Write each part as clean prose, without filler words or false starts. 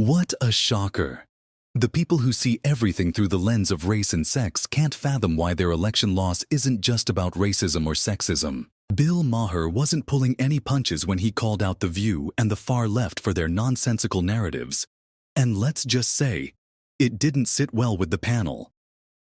What a shocker! The people who see everything through the lens of race and sex can't fathom why their election loss isn't just about racism or sexism. Bill Maher wasn't pulling any punches when he called out the View and the far left for their nonsensical narratives. And let's just say, it didn't sit well with the panel.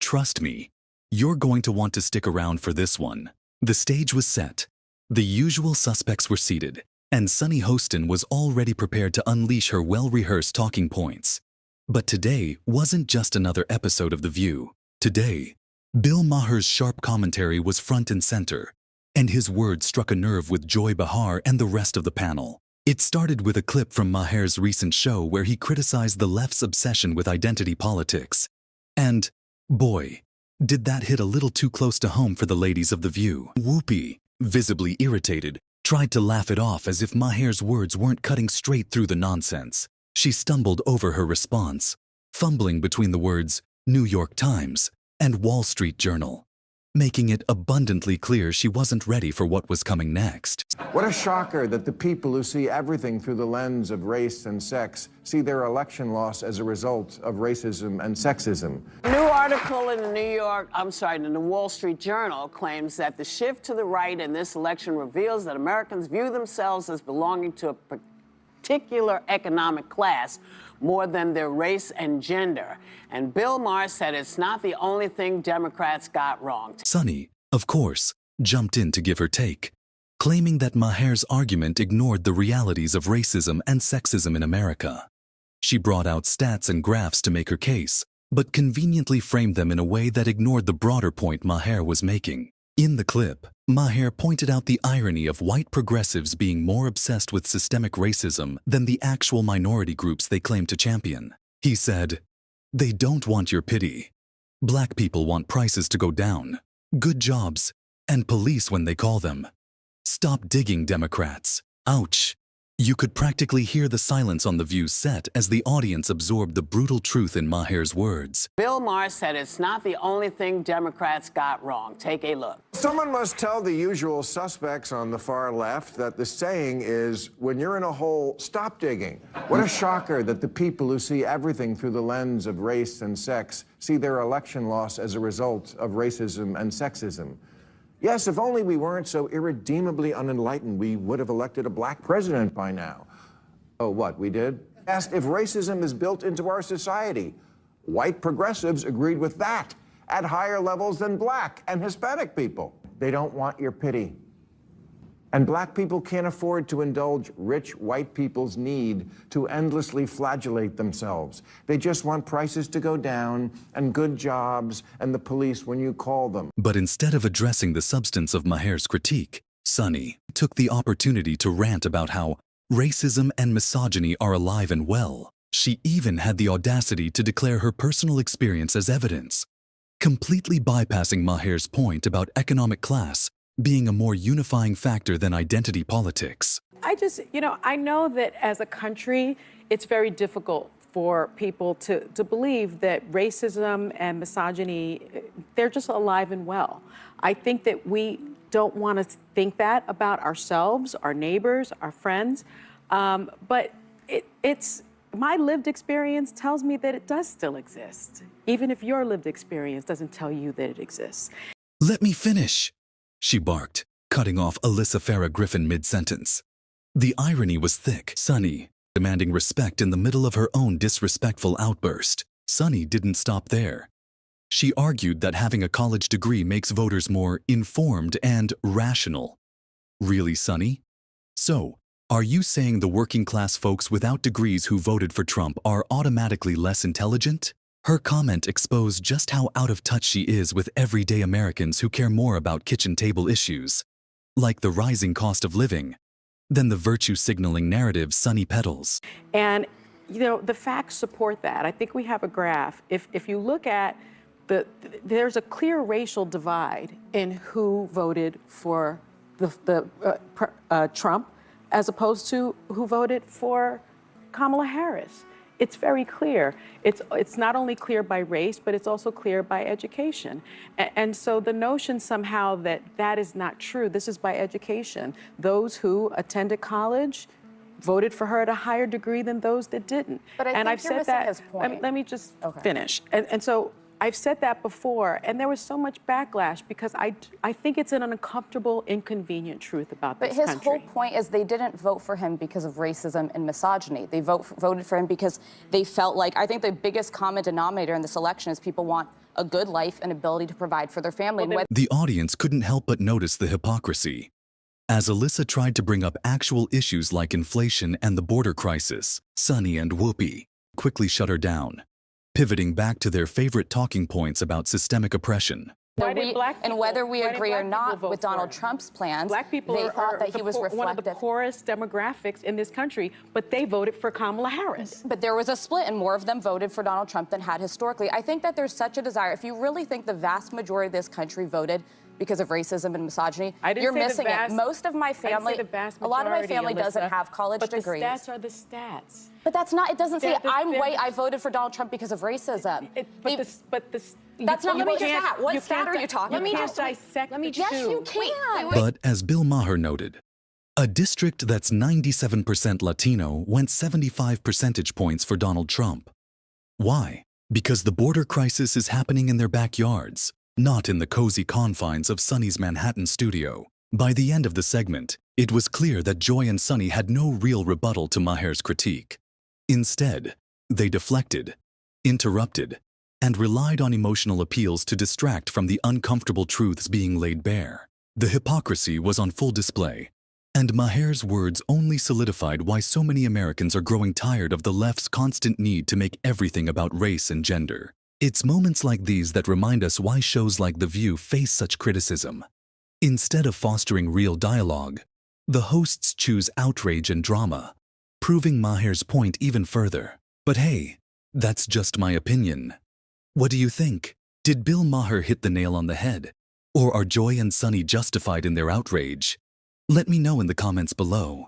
Trust me, you're going to want to stick around for this one. The stage was set. The usual suspects were seated, and Sunny Hostin was already prepared to unleash her well-rehearsed talking points. But today wasn't just another episode of The View. Today, Bill Maher's sharp commentary was front and center, and his words struck a nerve with Joy Behar and the rest of the panel. It started with a clip from Maher's recent show where he criticized the left's obsession with identity politics. And, boy, did that hit a little too close to home for the ladies of The View. Whoopi, visibly irritated, tried to laugh it off as if Maher's words weren't cutting straight through the nonsense. She stumbled over her response, fumbling between the words New York Times and Wall Street Journal, making it abundantly clear she wasn't ready for what was coming next. What a shocker that the people who see everything through the lens of race and sex see their election loss as a result of racism and sexism. A new article in the Wall Street Journal claims that the shift to the right in this election reveals that Americans view themselves as belonging to a particular economic class more than their race and gender. And Bill Maher said it's not the only thing Democrats got wrong. Sunny, of course, jumped in to give her take, claiming that Maher's argument ignored the realities of racism and sexism in America. She brought out stats and graphs to make her case, but conveniently framed them in a way that ignored the broader point Maher was making. In the clip, Maher pointed out the irony of white progressives being more obsessed with systemic racism than the actual minority groups they claim to champion. He said, "They don't want your pity. Black people want prices to go down, good jobs, and police when they call them. Stop digging, Democrats." Ouch! You could practically hear the silence on The View's set as the audience absorbed the brutal truth in Maher's words. Bill Maher said it's not the only thing Democrats got wrong. Take a look. Someone must tell the usual suspects on the far left that the saying is, when you're in a hole, stop digging. What a shocker that the people who see everything through the lens of race and sex see their election loss as a result of racism and sexism. Yes, if only we weren't so irredeemably unenlightened, we would have elected a black president by now. Oh, what, we did? Asked if racism is built into our society. White progressives agreed with that at higher levels than black and Hispanic people. They don't want your pity. And black people can't afford to indulge rich white people's need to endlessly flagellate themselves. They just want prices to go down and good jobs and the police when you call them. But instead of addressing the substance of Maher's critique, Sunny took the opportunity to rant about how racism and misogyny are alive and well. She even had the audacity to declare her personal experience as evidence, completely bypassing Maher's point about economic class being a more unifying factor than identity politics. I know that as a country, it's very difficult for people to believe that racism and misogyny, they're just alive and well. I think that we don't want to think that about ourselves, our neighbors, our friends, but it's my lived experience tells me that it does still exist, even if your lived experience doesn't tell you that it exists. Let me finish, she barked, cutting off Alyssa Farah Griffin mid-sentence. The irony was thick. Sunny, demanding respect in the middle of her own disrespectful outburst. Sunny didn't stop there. She argued that having a college degree makes voters more informed and rational. Really, Sunny? So, are you saying the working-class folks without degrees who voted for Trump are automatically less intelligent? Her comment exposed just how out of touch she is with everyday Americans who care more about kitchen table issues, like the rising cost of living, than the virtue-signaling narrative Sunny peddles. And, the facts support that. I think we have a graph. If you look at there's a clear racial divide in who voted for Trump as opposed to who voted for Kamala Harris. It's very clear. It's not only clear by race, but it's also clear by education. And so the notion somehow that that is not true, this is by education. Those who attended college voted for her at a higher degree than those that didn't. But I and think I've you're said missing that. his point. Let me just Okay. finish. And so I've said that before, and there was so much backlash because I think it's an uncomfortable, inconvenient truth about But this his country. whole point is they didn't vote for him because of racism and misogyny. They voted for him because they felt like, I think the biggest common denominator in this election is people want a good life and ability to provide for their family. Well, The audience couldn't help but notice the hypocrisy. As Alyssa tried to bring up actual issues like inflation and the border crisis, Sunny and Whoopi quickly shut her down, pivoting back to their favorite talking points about systemic oppression. And whether we agree or not with Donald Trump. Trump's plans, Black people they are thought that he was one of the reflective. poorest demographics in this country, but they voted for Kamala Harris. But there was a split, and more of them voted for Donald Trump than had historically. I think that there's such a desire. If you really think the vast majority of this country voted because of racism and misogyny, I didn't you're say the missing vast- it. Most of my I didn't say family, the vast a lot of my majority, family doesn't Alyssa, have college but degrees. the stats are the stats. But that's not, it doesn't say They're- I'm they're- white, I voted for Donald Trump because of racism. That's not what stat. What stat are you talking about? You can't dissect the Yes, you two. can. But as Bill Maher noted, a district that's 97% Latino went 75 percentage points for Donald Trump. Why? Because the border crisis is happening in their backyards, not in the cozy confines of Sunny's Manhattan studio. By the end of the segment, it was clear that Joy and Sunny had no real rebuttal to Maher's critique. Instead, they deflected, interrupted, and relied on emotional appeals to distract from the uncomfortable truths being laid bare. The hypocrisy was on full display, and Maher's words only solidified why so many Americans are growing tired of the left's constant need to make everything about race and gender. It's moments like these that remind us why shows like The View face such criticism. Instead of fostering real dialogue, the hosts choose outrage and drama, proving Maher's point even further. But hey, that's just my opinion. What do you think? Did Bill Maher hit the nail on the head? Or are Joy and Sunny justified in their outrage? Let me know in the comments below.